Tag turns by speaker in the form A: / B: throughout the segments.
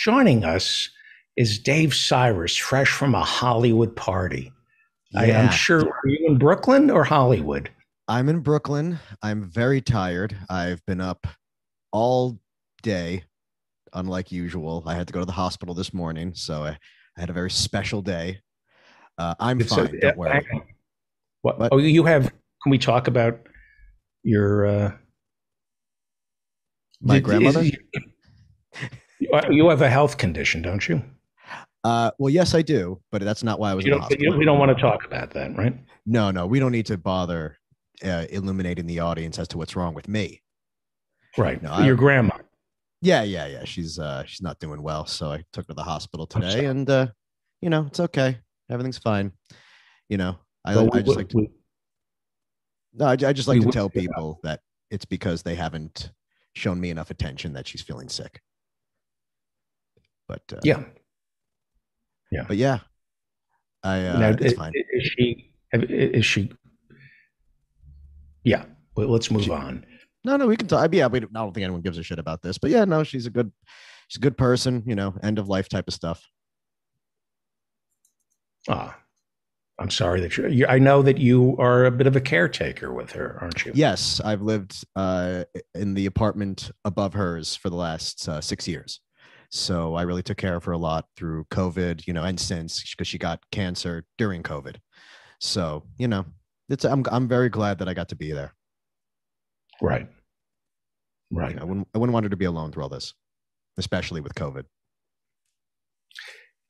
A: joining us is Dave Cyrus, fresh from a Hollywood party. I'm
B: Yeah,
A: sure. Are you in Brooklyn or Hollywood?
B: I'm in Brooklyn. I'm very tired. I've been up all day, unlike usual. I had to go to the hospital this morning, so I had a very special day. I'm
A: It's a,
B: fine. Don't
A: hang
B: worry.
A: on. What?
B: But
A: Oh, you have. Can we talk about your?
B: my grandmother?
A: You have a health condition, don't you?
B: Well, yes, I do, but that's not why I was
A: You
B: in the
A: don't.
B: hospital.
A: We don't want to talk about that, right?
B: No, no, we don't need to bother illuminating the audience as to what's wrong with me.
A: Right.
B: No,
A: Your grandma.
B: yeah. She's not doing well, so I took her to the hospital
A: I'm
B: today,
A: sorry.
B: and it's okay. Everything's fine. You know,
A: Well,
B: I just like to No, I just like
A: we
B: to
A: wish
B: tell
A: you well.
B: people that it's because they haven't shown me enough attention that she's feeling sick. But
A: Yeah. Yeah.
B: but yeah, I
A: Now,
B: it's fine.
A: is she? Is she? Yeah. Well, let's move
B: She,
A: on.
B: no, we can talk. Yeah, I don't think anyone gives a shit about this. But yeah, no, she's a good person. End of life type of stuff.
A: Ah, I'm sorry that I know that you are a bit of a caretaker with her, aren't you?
B: Yes, I've lived in the apartment above hers for the last 6 years. So I really took care of her a lot through COVID, and since because she got cancer during COVID. So I'm very glad that I got to be there.
A: Right. Right.
B: I wouldn't want her to be alone through all this, especially with COVID.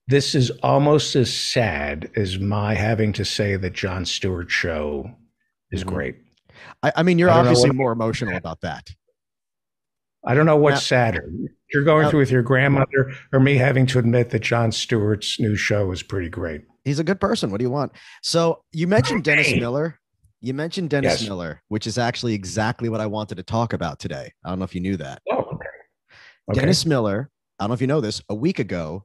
A: This is almost as sad as my having to say that Jon Stewart show is
B: Mhm.
A: great.
B: I mean, you're
A: I don't know
B: obviously
A: what
B: more emotional about that.
A: I don't know what's
B: Now,
A: sadder. You're going
B: now
A: through with your grandmother, or me having to admit that Jon Stewart's new show is pretty great.
B: he's a good person. What do you want? So you mentioned Dennis
A: Hey.
B: Miller. You mentioned Dennis
A: Yes.
B: Miller, which is actually exactly what I wanted to talk about today. I don't know if you knew that.
A: Oh, okay. Okay.
B: Dennis Miller, I don't know if you know this, a week ago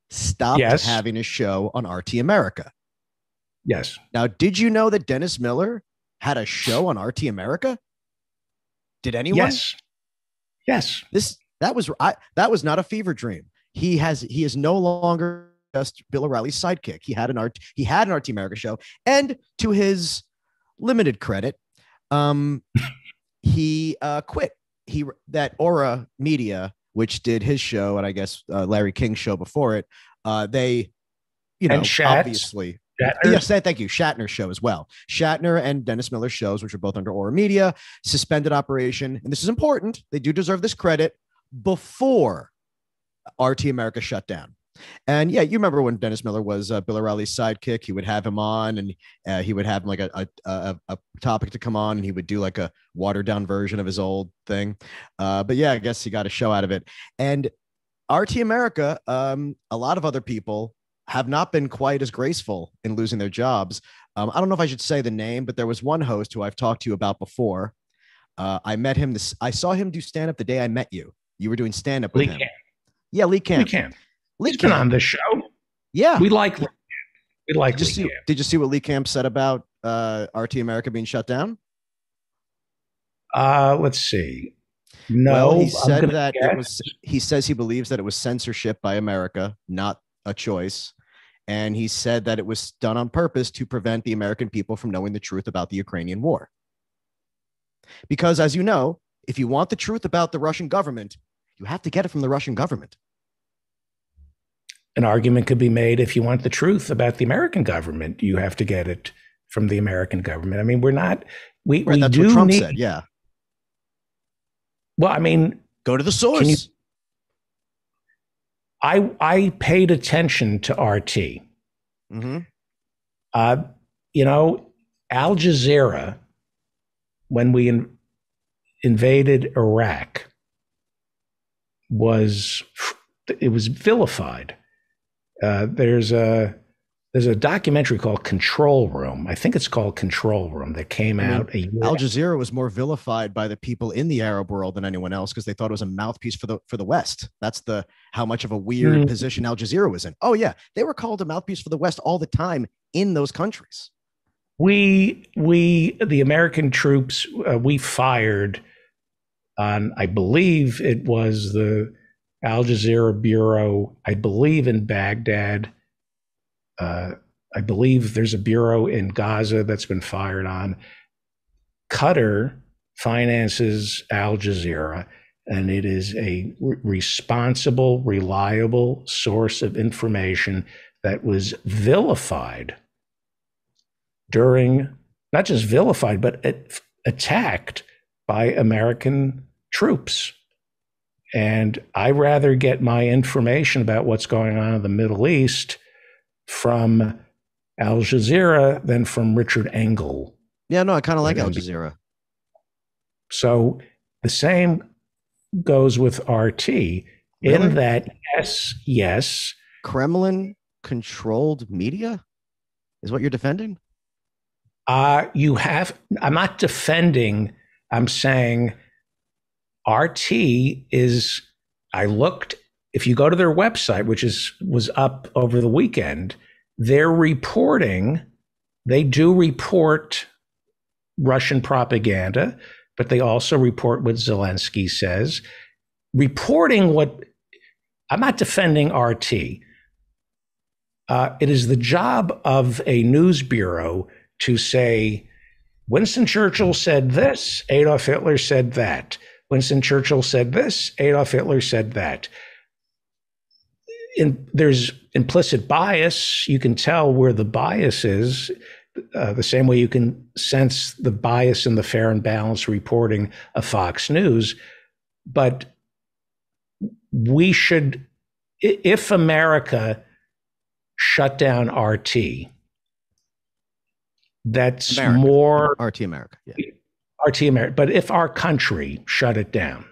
B: stopped
A: Yes.
B: having a show on RT America.
A: Yes.
B: Now, did you know that Dennis Miller had a show on RT America? Did anyone?
A: Yes. Yes.
B: That was not a fever dream. He is no longer just Bill O'Reilly's sidekick. He had an RT America show, and to his limited credit, um, he quit. That Aura Media, which did his show, and I guess Larry King's show before it, they
A: And Shatz.
B: obviously. Yes,
A: Shatner's.
B: thank you. Shatner's show as well. Shatner and Dennis Miller's shows, which are both under Aura Media, suspended operation. And this is important. They do deserve this credit before RT America shut down. And yeah, you remember when Dennis Miller was Bill O'Reilly's sidekick? He would have him on, and he would have like a topic to come on, and he would do like a watered down version of his old thing. But yeah, I guess he got a show out of it. And RT America, a lot of other people have not been quite as graceful in losing their jobs. I don't know if I should say the name, but there was one host who I've talked to you about before. I met him. I saw him do stand up the day I met you. You were doing stand up with
A: Lee
B: him.
A: Camp.
B: Yeah, Lee
A: Lee
B: Camp.
A: Camp.
B: Lee
A: He's been
B: Camp.
A: on this show.
B: Yeah.
A: We like Lee Camp. We like
B: Did you
A: Lee
B: see?
A: Camp.
B: Did you see what Lee Camp said about RT America being shut down?
A: Let's see.
B: Well,
A: No,
B: he
A: I'm
B: said
A: gonna
B: that it
A: guess.
B: was. He says he believes that it was censorship by America, not a choice. And he said that it was done on purpose to prevent the American people from knowing the truth about the Ukrainian war. Because, as you know, if you want the truth about the Russian government, you have to get it from the Russian government.
A: An argument could be made if you want the truth about the American government, you have to get it from the American government. I mean, we're not.
B: Right,
A: We
B: that's what
A: do
B: Trump
A: need.
B: said. Yeah.
A: Well, I mean,
B: Go to the
A: can you?
B: source.
A: I paid attention to RT.
B: Mm-hmm.
A: Uh, you know, Al Jazeera, when we invaded Iraq, was it was vilified. There's a documentary called Control Room. I think it's called Control Room that came
B: I mean,
A: out a year.
B: Al Jazeera was more vilified by the people in the Arab world than anyone else because they thought it was a mouthpiece for the West. That's the how much of a weird position Al Jazeera was in. Oh yeah, they were called a mouthpiece for the West all the time in those countries.
A: The American troops we fired on, I believe it was the Al Jazeera bureau, I believe, in Baghdad. Uh, I believe there's a bureau in Gaza that's been fired on. Qatar finances Al Jazeera, and it is a responsible, reliable source of information that was vilified during, not just vilified, but attacked by American troops. And I rather get my information about what's going on in the Middle East from Al Jazeera than from Richard Engel.
B: Yeah, no, I kind of like Al Jazeera.
A: So the same goes with RT in that, yes.
B: Kremlin controlled media is what you're defending?
A: I'm not defending, I'm saying RT is, I looked, if you go to their website, which was up over the weekend, they're reporting, they do report Russian propaganda, but they also report what Zelensky says. Reporting what, I'm not defending RT. It is the job of a news bureau to say, Winston Churchill said this, Adolf Hitler said that. Winston Churchill said this, Adolf Hitler said that. There's implicit bias. You can tell where the bias is, the same way you can sense the bias in the fair and balanced reporting of Fox News. But we should, if America shut down RT, that's America. More
B: RT America. Yeah.
A: RT America. But if our country shut it down,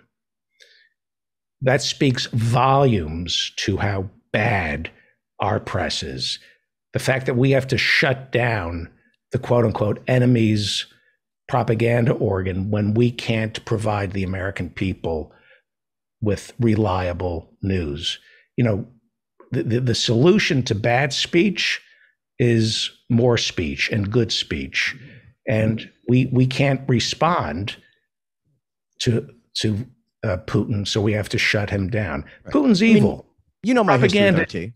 A: that speaks volumes to how bad our press is. The fact that we have to shut down the quote unquote enemy's propaganda organ when we can't provide the American people with reliable news. You know, the solution to bad speech is more speech and good speech. And we can't respond to Putin, so we have to shut him down. Right. Putin's evil. I mean,
B: you know my propaganda. History with RT.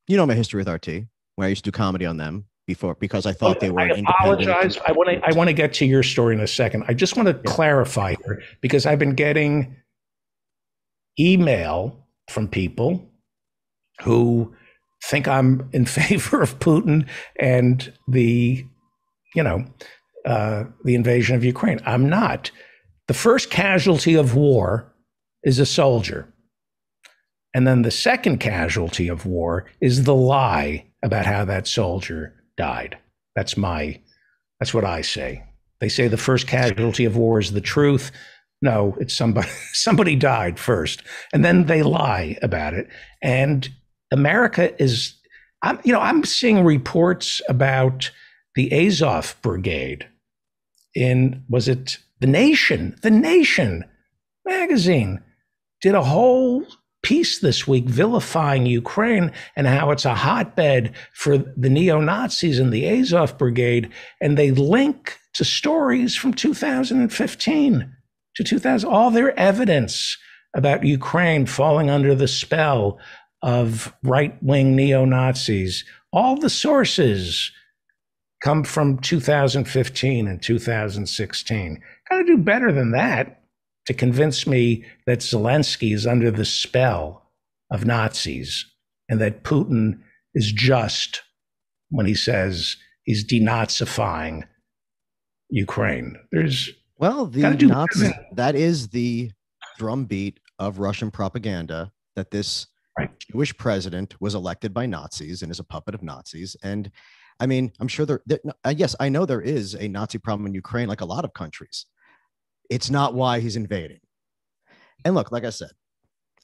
B: You know my history with RT, where I used to do comedy on them before because I thought they were an independent.
A: I apologize. I want to get to your story in a second. I just want to clarify here because I've been getting email from people who think I'm in favor of Putin and the invasion of Ukraine. I'm not. The first casualty of war is a soldier. And then the second casualty of war is the lie about how that soldier died. That's what I say. They say the first casualty of war is the truth. No, it's somebody died first. And then they lie about it. And America is, I'm seeing reports about the Azov Brigade was it The Nation? The Nation magazine did a whole piece this week vilifying Ukraine and how it's a hotbed for the neo-Nazis in the Azov Brigade. And they link to stories from 2015 to 2000, all their evidence about Ukraine falling under the spell of right-wing neo-Nazis. All the sources come from 2015 and 2016. Got to do better than that to convince me that Zelensky is under the spell of Nazis and that Putin is just when he says he's denazifying Ukraine.
B: That is the drumbeat of Russian propaganda, that this Jewish president was elected by Nazis and is a puppet of Nazis. And I mean, I'm sure yes, I know there is a Nazi problem in Ukraine, like a lot of countries. It's not why he's invading. And look, like I said,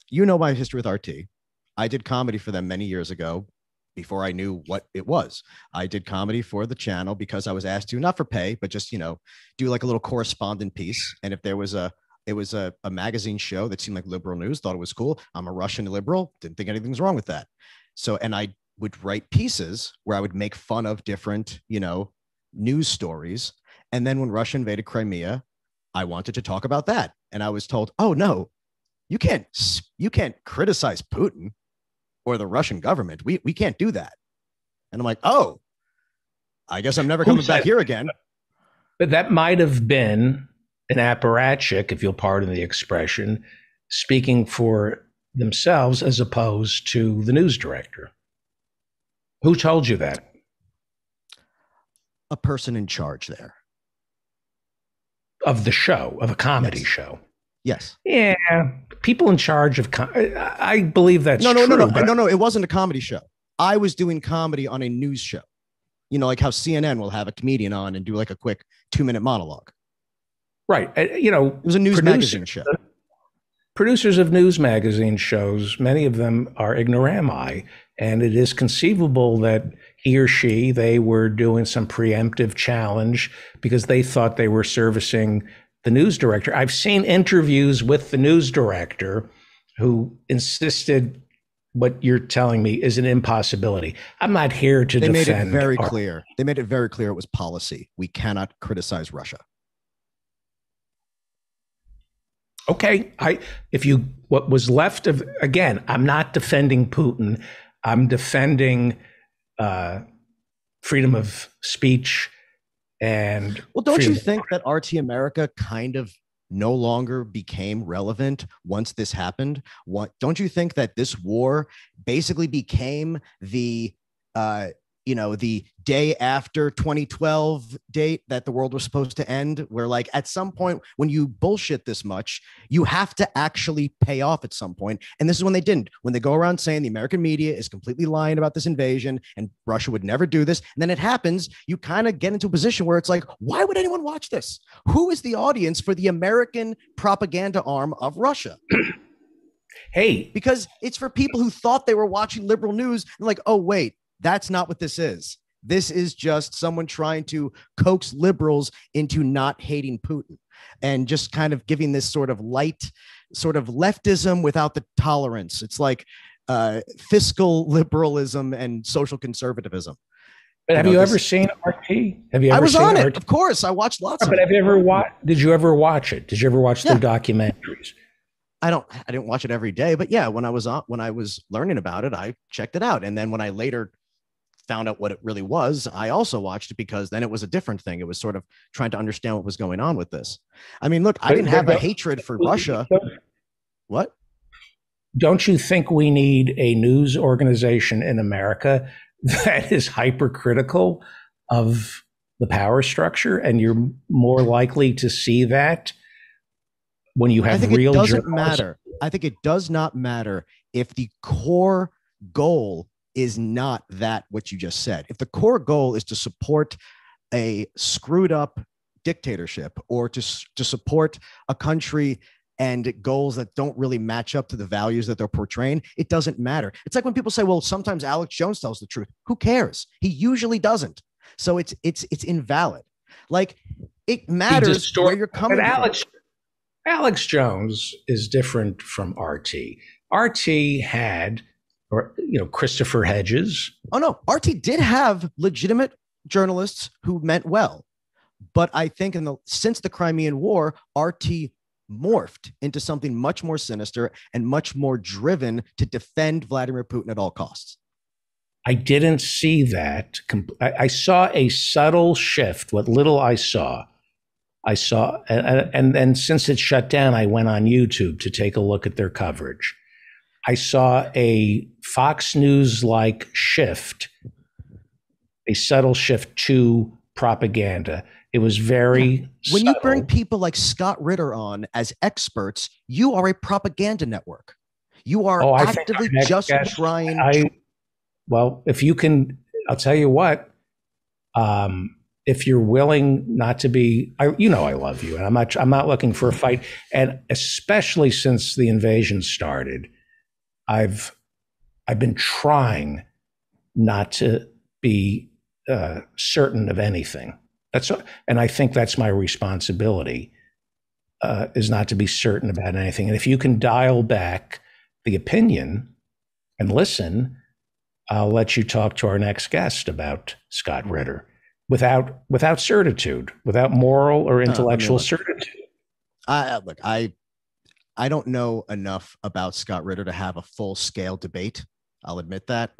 B: you know my history with RT. I did comedy for them many years ago before I knew what it was. I did comedy for the channel because I was asked to, not for pay, but just, do like a little correspondent piece. And if there was a magazine show that seemed like liberal news, thought it was cool. I'm a Russian liberal, didn't think anything's wrong with that. So, and I would write pieces where I would make fun of different, news stories. And then when Russia invaded Crimea, I wanted to talk about that. And I was told, oh no, you can't criticize Putin or the Russian government. We can't do that. And I'm like, oh, I guess I'm never coming back here again.
A: But that might have been an apparatchik, if you'll pardon the expression, speaking for themselves as opposed to the news director. Who told you that?
B: A person in charge there.
A: Of the show, of a comedy
B: Yes.
A: show.
B: Yes.
A: Yeah, people in charge of I believe that's
B: No.
A: true.
B: It wasn't a comedy show. I was doing comedy on a news show. You know, like how CNN will have a comedian on and do like a quick 2-minute monologue.
A: Right. You know,
B: It was a news magazine show.
A: Producers of news magazine shows, many of them are ignoramus, and it is conceivable that he or she, they were doing some preemptive challenge because they thought they were servicing the news director. I've seen interviews with the news director who insisted what you're telling me is an impossibility. I'm not here to
B: They
A: defend.
B: made it very clear. They made it very clear it was policy. We cannot criticize Russia.
A: Okay, what was left of, again, I'm not defending Putin. I'm defending freedom of speech and.
B: Well, don't you think that RT America kind of no longer became relevant once this happened? Don't you think that this war basically became the the day after 2012 date that the world was supposed to end, where like at some point when you bullshit this much, you have to actually pay off at some point. And this is when they didn't, when they go around saying the American media is completely lying about this invasion and Russia would never do this. And then it happens, you kind of get into a position where it's like, why would anyone watch this? Who is the audience for the American propaganda arm of Russia?
A: Hey,
B: because it's for people who thought they were watching liberal news and like, oh, wait, that's not what this is. This is just someone trying to coax liberals into not hating Putin and just kind of giving this sort of light sort of leftism without the tolerance. It's like fiscal liberalism and social conservatism.
A: But have you ever seen RT? Have you ever
B: I was
A: seen
B: on it.
A: RT?
B: Of course. I watched lots of
A: But
B: it.
A: have you ever did you ever watch it? Did you ever watch their documentaries?
B: I didn't watch it every day, but yeah, when I was learning about it, I checked it out. And then when I later found out what it really was, I also watched it because then it was a different thing. It was sort of trying to understand what was going on with this. I mean, look, I didn't have a hatred for Russia. What?
A: Don't you think we need a news organization in America that is hypercritical of the power structure? And you're more likely to see that when you have real journalists.
B: It doesn't matter. I think it does not matter if the core goal is not that what you just said. If the core goal is to support a screwed up dictatorship or to support a country and goals that don't really match up to the values that they're portraying, it doesn't matter. It's like when people say, well, sometimes Alex Jones tells the truth. Who cares? He usually doesn't. So it's invalid. Like, it matters where you're coming from.
A: Alex Jones is different from RT. RT had, Christopher Hedges.
B: Oh, no. RT did have legitimate journalists who meant well. But I think since the Crimean War, RT morphed into something much more sinister and much more driven to defend Vladimir Putin at all costs.
A: I didn't see that. I saw a subtle shift. What little I saw, and then since it shut down, I went on YouTube to take a look at their coverage. I saw a Fox News-like shift, a subtle shift to propaganda. It was very
B: When
A: subtle.
B: you bring people like Scott Ritter on as experts, you are a propaganda network. You are actively just trying.
A: Well, if you can, I'll tell you what. If you're willing not to be, I love you, and I'm not looking for a fight. And especially since the invasion started, I've been trying not to be certain of anything. And I think that's my responsibility, is not to be certain about anything. And if you can dial back the opinion and listen, I'll let you talk to our next guest about Scott Ritter without certitude, without moral or intellectual certitude.
B: Look, I don't know enough about Scott Ritter to have a full scale debate. I'll admit that.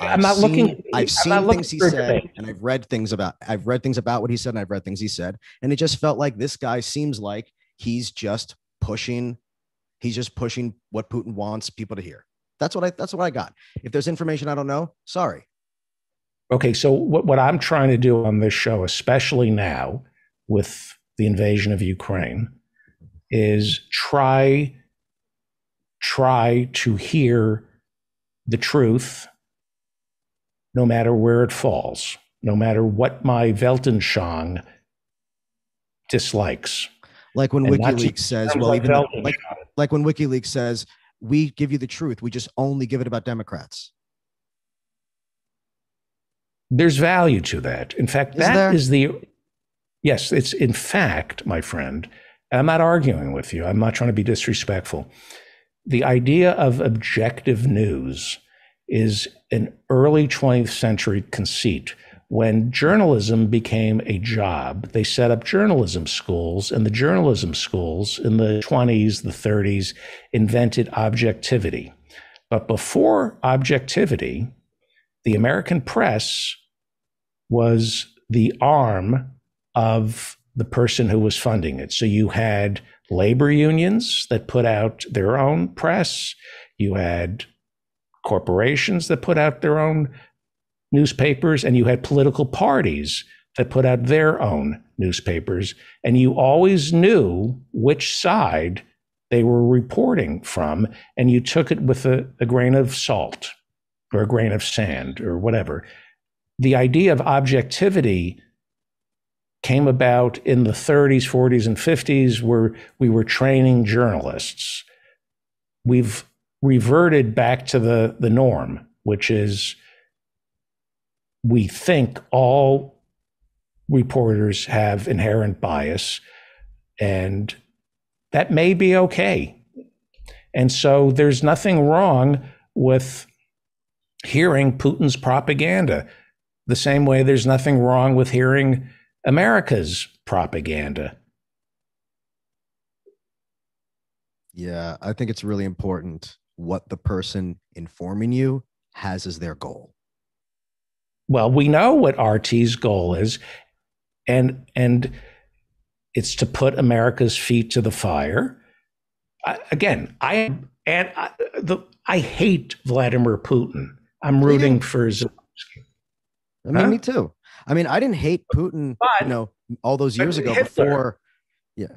A: I'm not looking.
B: I've
A: I'm not
B: seen
A: looking
B: things he
A: for a
B: said,
A: debate.
B: and I've read things about what he said, and I've read things he said, and it just felt like this guy seems like he's just pushing what Putin wants people to hear. That's what I got. If there's information I don't know, sorry.
A: Okay, so what I'm trying to do on this show, especially now with the invasion of Ukraine, is try to hear the truth, no matter where it falls, no matter what my Weltanschauung dislikes.
B: Like when WikiLeaks says, well, even like when WikiLeaks says, we give you the truth, we just only give it about Democrats.
A: There's value to that. In fact, yes, it's in fact, my friend, I'm not arguing with you. I'm not trying to be disrespectful. The idea of objective news is an early 20th century conceit. When journalism became a job, they set up journalism schools, and the journalism schools in the 20s, the 30s, invented objectivity. But before objectivity, the American press was the arm of the person who was funding it. So you had labor unions that put out their own press. You had corporations that put out their own newspapers, and you had political parties that put out their own newspapers. And you always knew which side they were reporting from, and you took it with a grain of salt or a grain of sand or whatever. The idea of objectivity came about in the 30s, 40s, and 50s, where we were training journalists. We've reverted back to the norm, which is we think all reporters have inherent bias, and that may be okay. And so there's nothing wrong with hearing Putin's propaganda, the same way there's nothing wrong with hearing America's propaganda.
B: Yeah, I think it's really important what the person informing you has as their goal.
A: Well, we know what RT's goal is, and it's to put America's feet to the fire. I hate Vladimir Putin. I'm rooting for Zelensky.
B: I mean, me too. I mean, I didn't hate Putin, all those years ago Hitler, before. Yeah.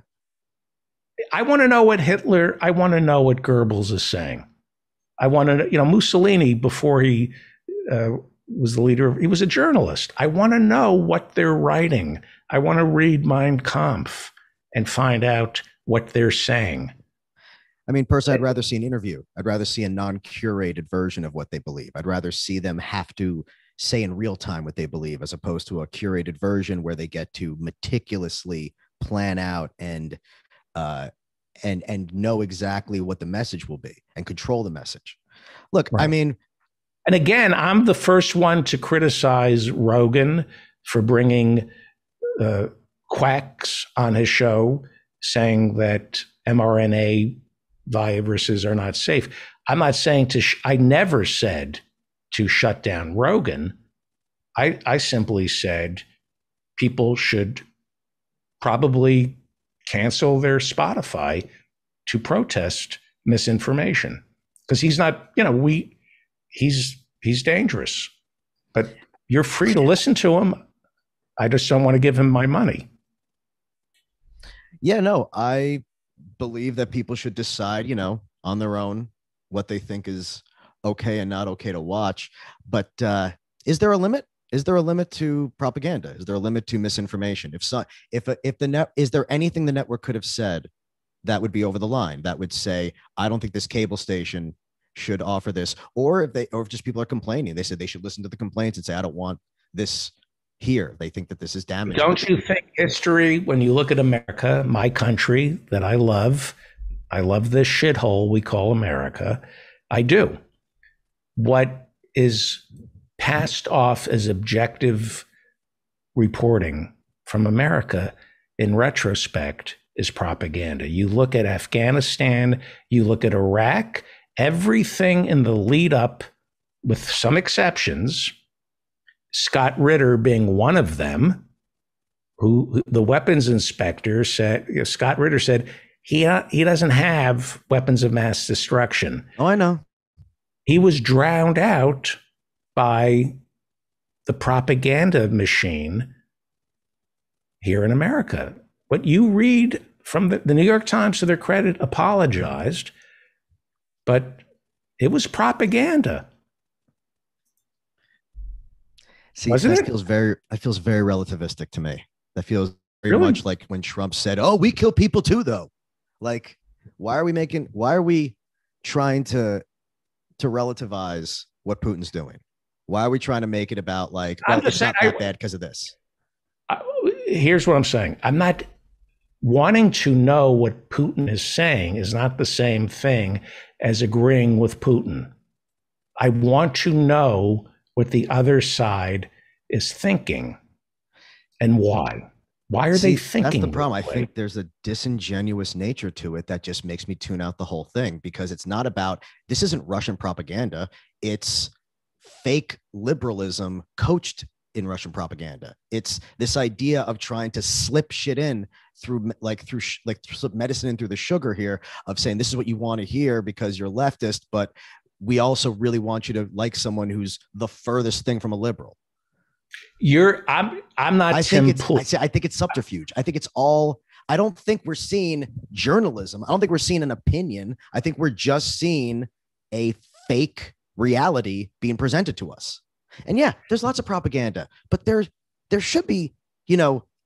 A: I want to know what Goebbels is saying. I want to, Mussolini, before he was the leader, he was a journalist. I want to know what they're writing. I want to read Mein Kampf and find out what they're saying.
B: I mean, personally, I'd rather see an interview. I'd rather see a non-curated version of what they believe. I'd rather see them have to say in real time what they believe, as opposed to a curated version where they get to meticulously plan out and know exactly what the message will be and control the message. Look, right. I mean,
A: and again, I'm the first one to criticize Rogan for bringing quacks on his show, saying that mRNA viruses are not safe. I'm not saying I never said to shut down Rogan. I simply said people should probably cancel their Spotify to protest misinformation, because he's not, he's dangerous, but you're free to listen to him. I just don't want to give him my money.
B: Yeah, no, I believe that people should decide, on their own what they think is okay and not okay to watch. But is there a limit? Is there a limit to propaganda? Is there a limit to misinformation? Is there anything the network could have said that would be over the line, that would say, I don't think this cable station should offer this? Or if just people are complaining, they said they should listen to the complaints and say, I don't want this here. They think that this is damaging.
A: Don't you think history, when you look at America, my country that I love this shithole we call America. I do. What is passed off as objective reporting from America, in retrospect, is propaganda. You look at Afghanistan, you look at Iraq, everything in the lead up, with some exceptions, Scott Ritter being one of them, who the weapons inspector said, Scott Ritter said, he doesn't have weapons of mass destruction.
B: Oh, I know.
A: He was drowned out by the propaganda machine here in America. What you read from the New York Times, to their credit, apologized, but it was propaganda.
B: See, that feels very relativistic to me. That feels very much like when Trump said, "Oh, we kill people too," though. Like, why are we trying to relativize what Putin's doing? Why are we trying to make it about like, well, it's not that bad because of this?
A: Here's what I'm saying. I'm not wanting to know what Putin is saying is not the same thing as agreeing with Putin. I want to know what the other side is thinking and why. Why are they thinking?
B: That's the problem. I think there's a disingenuous nature to it that just makes me tune out the whole thing, because it's not about, this isn't Russian propaganda. It's fake liberalism coached in Russian propaganda. It's this idea of trying to slip shit in through slip medicine in through the sugar here, of saying this is what you want to hear because you're leftist, but we also really want you to like someone who's the furthest thing from a liberal.
A: I'm not. I think
B: it's subterfuge. I think it's all. I don't think we're seeing journalism. I don't think we're seeing an opinion. I think we're just seeing a fake reality being presented to us. And yeah, there's lots of propaganda, but there should be,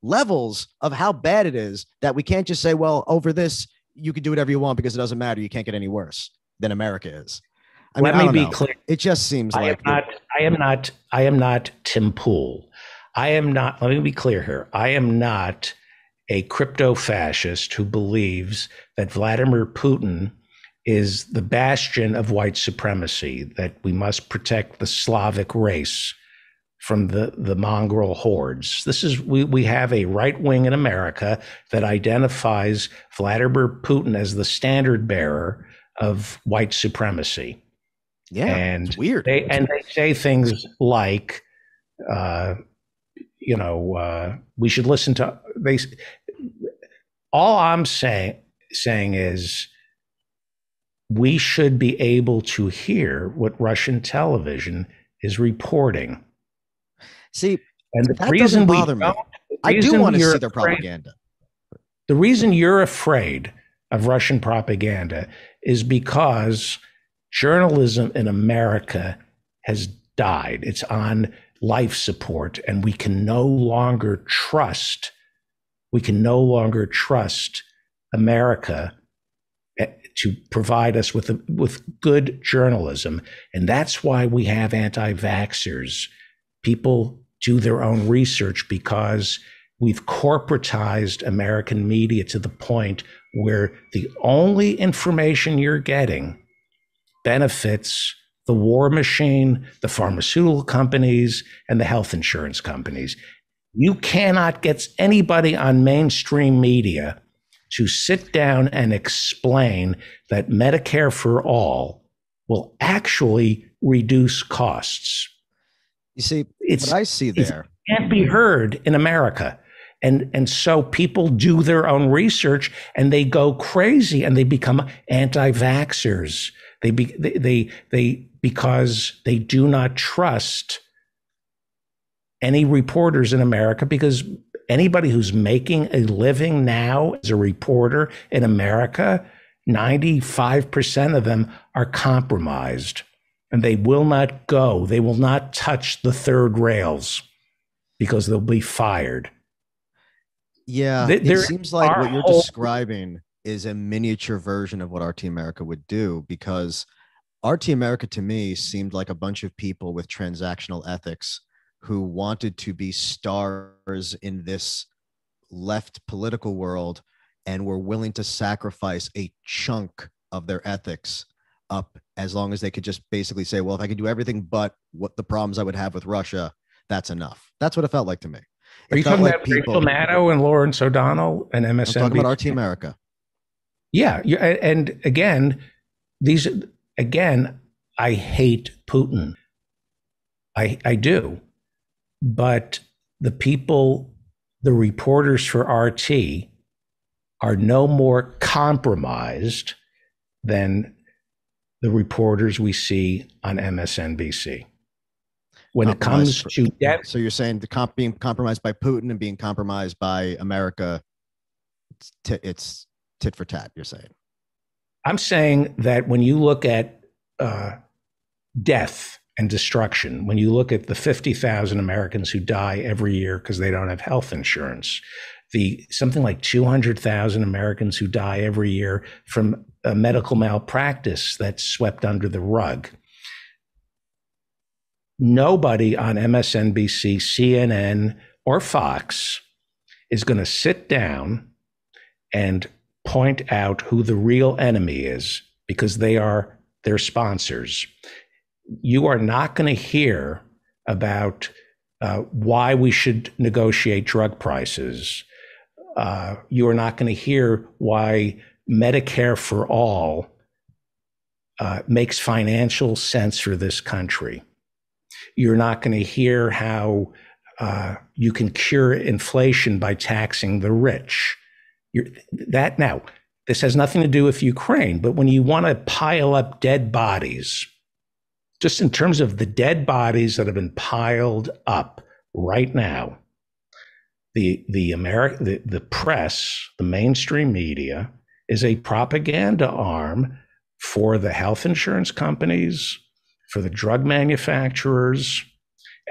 B: levels of how bad it is, that we can't just say, well, over this, you can do whatever you want because it doesn't matter. You can't get any worse than America is.
A: Let me be clear.
B: It just seems like
A: I am not Tim Pool. Let me be clear here. I am not a crypto fascist who believes that Vladimir Putin is the bastion of white supremacy, that we must protect the Slavic race from the mongrel hordes. We have a right wing in America that identifies Vladimir Putin as the standard bearer of white supremacy.
B: Yeah,
A: and
B: it's weird.
A: They say things like, we should listen to. All I'm saying is, we should be able to hear what Russian television is reporting.
B: See,
A: and the
B: that
A: reason
B: doesn't bother me. I do want to see their propaganda.
A: The reason you're afraid of Russian propaganda is because journalism in America has died. It's on life support, and we can no longer trust America to provide us with good journalism. And that's why we have anti-vaxxers. People do their own research because we've corporatized American media to the point where the only information you're getting benefits the war machine, the pharmaceutical companies, and the health insurance companies. You cannot get anybody on mainstream media to sit down and explain that Medicare for all will actually reduce costs.
B: You see, what I see there
A: can't be heard in America. And so people do their own research and they go crazy and they become anti-vaxxers. Because they do not trust any reporters in America, because anybody who's making a living now as a reporter in America, 95% of them are compromised, and they will not touch the third rails because they'll be fired.
B: Yeah, it seems like what you're describing is a miniature version of what RT America would do, because RT America to me seemed like a bunch of people with transactional ethics who wanted to be stars in this left political world and were willing to sacrifice a chunk of their ethics up as long as they could just basically say, well, if I could do everything but what the problems I would have with Russia, that's enough. That's what it felt like to me.
A: Are you talking about Rachel Maddow and Lawrence O'Donnell and MSNBC?
B: I'm talking about RT America.
A: Yeah, and again, I hate Putin. I do, but the reporters for RT are no more compromised than the reporters we see on MSNBC. When it comes to debt,
B: so you're saying being compromised by Putin and being compromised by America, it's tit for tat. You're saying.
A: I'm saying that when you look at death and destruction, when you look at the 50,000 Americans who die every year because they don't have health insurance, the something like 200,000 Americans who die every year from a medical malpractice that's swept under the rug. Nobody on MSNBC, CNN, or Fox is going to sit down and point out who the real enemy is because they are their sponsors. You are not going to hear about why we should negotiate drug prices. You are not going to hear why Medicare for all makes financial sense for this country. You're not going to hear how you can cure inflation by taxing the rich. Now, this has nothing to do with Ukraine, but when you want to pile up dead bodies, just in terms of the dead bodies that have been piled up right now, the press, the mainstream media, is a propaganda arm for the health insurance companies, for the drug manufacturers,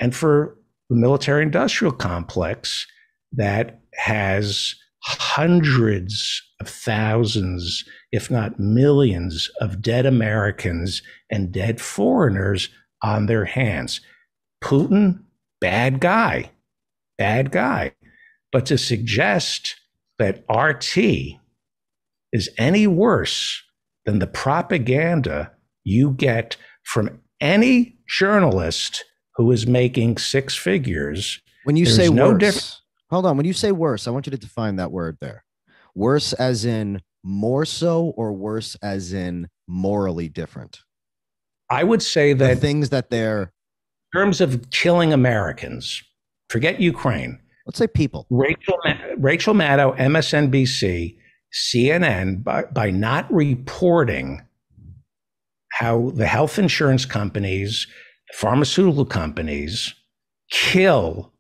A: and for the military-industrial complex that has hundreds of thousands, if not millions, of dead Americans and dead foreigners on their hands. Putin, bad guy. But to suggest that RT is any worse than the propaganda you get from any journalist who is making six figures.
B: When you say worse, hold on. When you say worse, I want you to define that word there. Worse as in more so, or worse as in morally different?
A: I would say that
B: the things that they're,
A: in terms of killing Americans, forget Ukraine.
B: Let's say people.
A: Rachel Maddow, MSNBC, CNN, by not reporting how the health insurance companies, pharmaceutical companies kill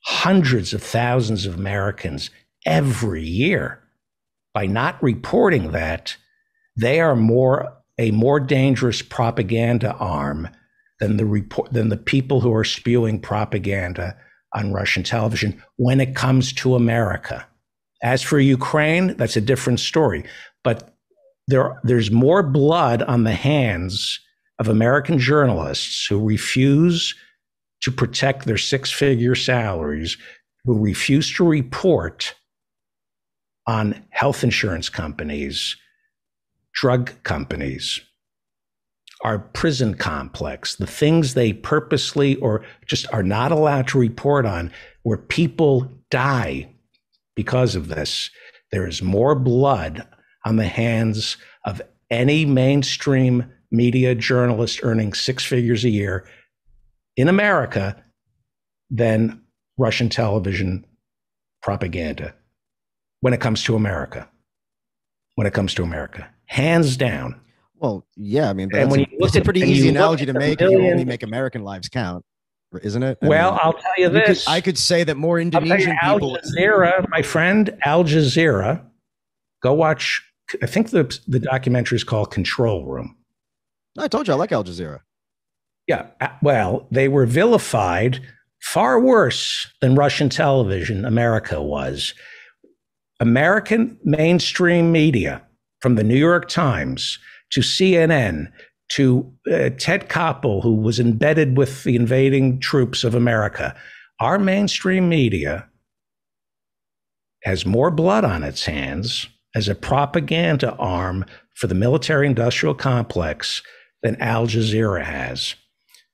A: hundreds of thousands of Americans every year. By not reporting that, they are a more dangerous propaganda arm than the people who are spewing propaganda on Russian television when it comes to America. As for Ukraine, that's a different story. But there's more blood on the hands of American journalists who refuse to protect their six-figure salaries, who refuse to report on health insurance companies, drug companies, our prison complex, the things they purposely or just are not allowed to report on, where people die because of this. There is more blood on the hands of any mainstream media journalist earning six figures a year in America than Russian television propaganda when it comes to America. Hands down.
B: Well, yeah, I mean, it's a pretty easy analogy to make if you only make American lives count, isn't it?
A: I'll tell you this.
B: I could say that more Indonesian people.
A: Al Jazeera, my friend, Al Jazeera, go watch, I think the documentary is called Control Room.
B: I told you I like Al Jazeera.
A: Yeah, well, they were vilified far worse than Russian television, America was. American mainstream media, from the New York Times to CNN, to Ted Koppel, who was embedded with the invading troops of America. Our mainstream media has more blood on its hands as a propaganda arm for the military-industrial complex than Al Jazeera has.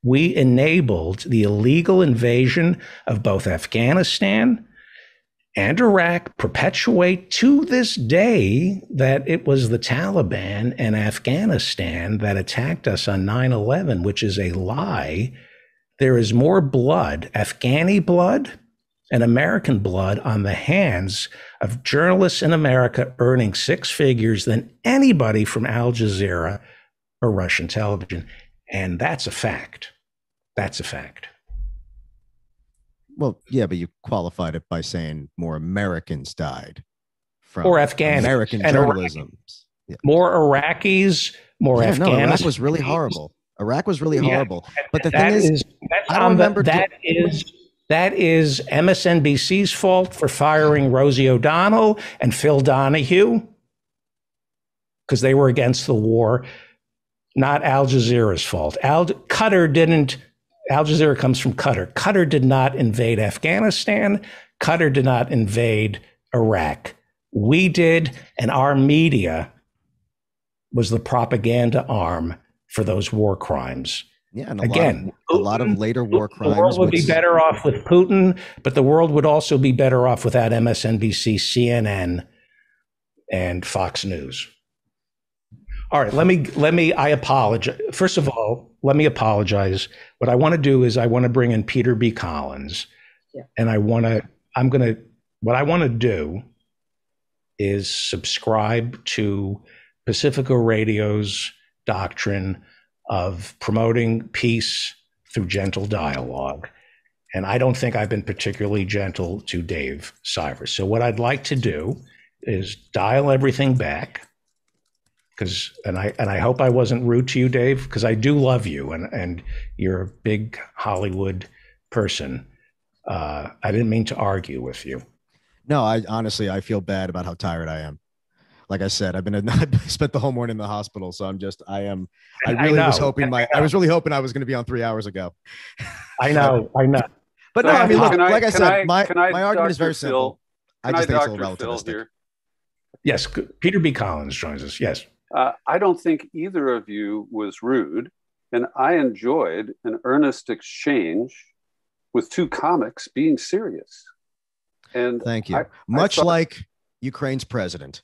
A: We enabled the illegal invasion of both Afghanistan and Iraq, perpetuate to this day that it was the Taliban and Afghanistan that attacked us on 9/11, which is a lie. There is more blood, Afghani blood and American blood, on the hands of journalists in America earning six figures than anybody from Al Jazeera or Russian television. And that's a fact. That's a fact.
B: Well, yeah, but you qualified it by saying more Americans died from
A: or Afghan
B: American journalism.
A: Yeah. More Iraqis, more Afghans. No,
B: Iraq was really horrible. Iraq was really horrible. But the thing is, I don't remember.
A: That is MSNBC's fault for firing Rosie O'Donnell and Phil Donahue because they were against the war. Not Al Jazeera's fault. Al Jazeera comes from Qatar. Qatar did not invade Afghanistan. Qatar did not invade Iraq. We did, and our media was the propaganda arm for those war crimes.
B: Yeah, and a lot of later war crimes.
A: The world would be better off with Putin, but the world would also be better off without MSNBC, CNN, and Fox News. All right, I apologize. First of all, let me apologize. What I want to do is I want to bring in Peter B. Collins. Yeah. And what I want to do is subscribe to Pacifica Radio's doctrine of promoting peace through gentle dialogue. And I don't think I've been particularly gentle to Dave Cyrus. So what I'd like to do is dial everything back. And I hope I wasn't rude to you, Dave, because I do love you and you're a big Hollywood person. I didn't mean to argue with you.
B: No, I feel bad about how tired I am. Like I said, I spent the whole morning in the hospital, so I was really hoping I was going to be on 3 hours ago.
A: I know.
B: But no, I mean, look, like I said, my argument is very simple. I just think it's a little relativistic.
A: Yes, Peter B. Collins joins us. Yes.
C: I don't think either of you was rude, and I enjoyed an earnest exchange with two comics being serious. And
B: thank you. Much like Ukraine's president,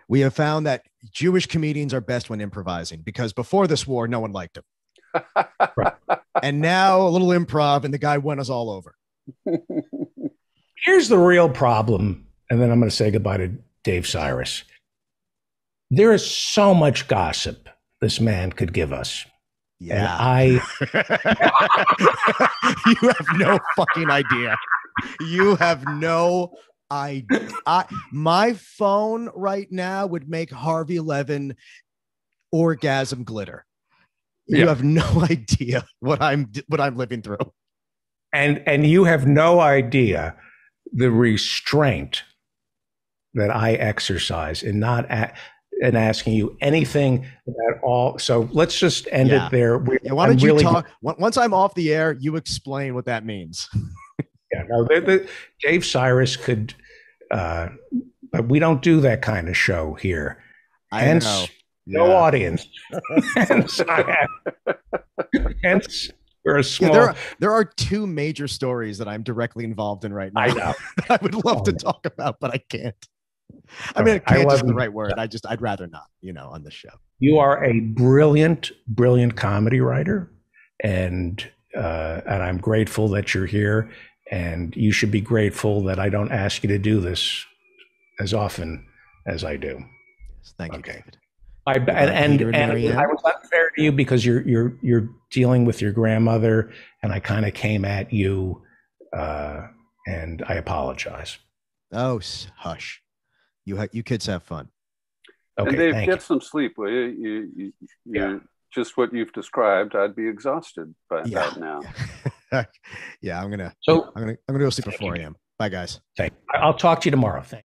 B: we have found that Jewish comedians are best when improvising, because before this war, no one liked him. Right. And now a little improv, and the guy won us all over.
A: Here's the real problem, and then I'm going to say goodbye to Dave Cyrus. There is so much gossip this man could give us.
B: Yeah. You have no fucking idea. You have no idea. My phone right now would make Harvey Levin orgasm glitter. You have no idea what I'm living through.
A: And you have no idea the restraint that I exercise in not and asking you anything at all. So let's just end it there.
B: Why don't you talk? Once I'm off the air, you explain what that means.
A: Yeah, no, Dave Cyrus could, but we don't do that kind of show here. Hence, no audience. Hence, we're a small.
B: Yeah, there are two major stories that I'm directly involved in right now.
A: I know.
B: I would love to talk about, but I can't. I mean, can't is the right word. I'd rather not, on the show.
A: You are a brilliant, brilliant comedy writer, and I'm grateful that you're here. And you should be grateful that I don't ask you to do this as often as I do.
B: Yes, thank you, David.
A: I was unfair to you because you're dealing with your grandmother, and I kind of came at you, and I apologize.
B: Oh, hush. You kids have fun.
C: Okay, and Dave, get some sleep, will you? You just what you've described. I'd be exhausted by that now.
B: Yeah, I'm gonna go sleep at 4 a.m. Bye, guys.
A: I'll talk to you tomorrow. Thanks.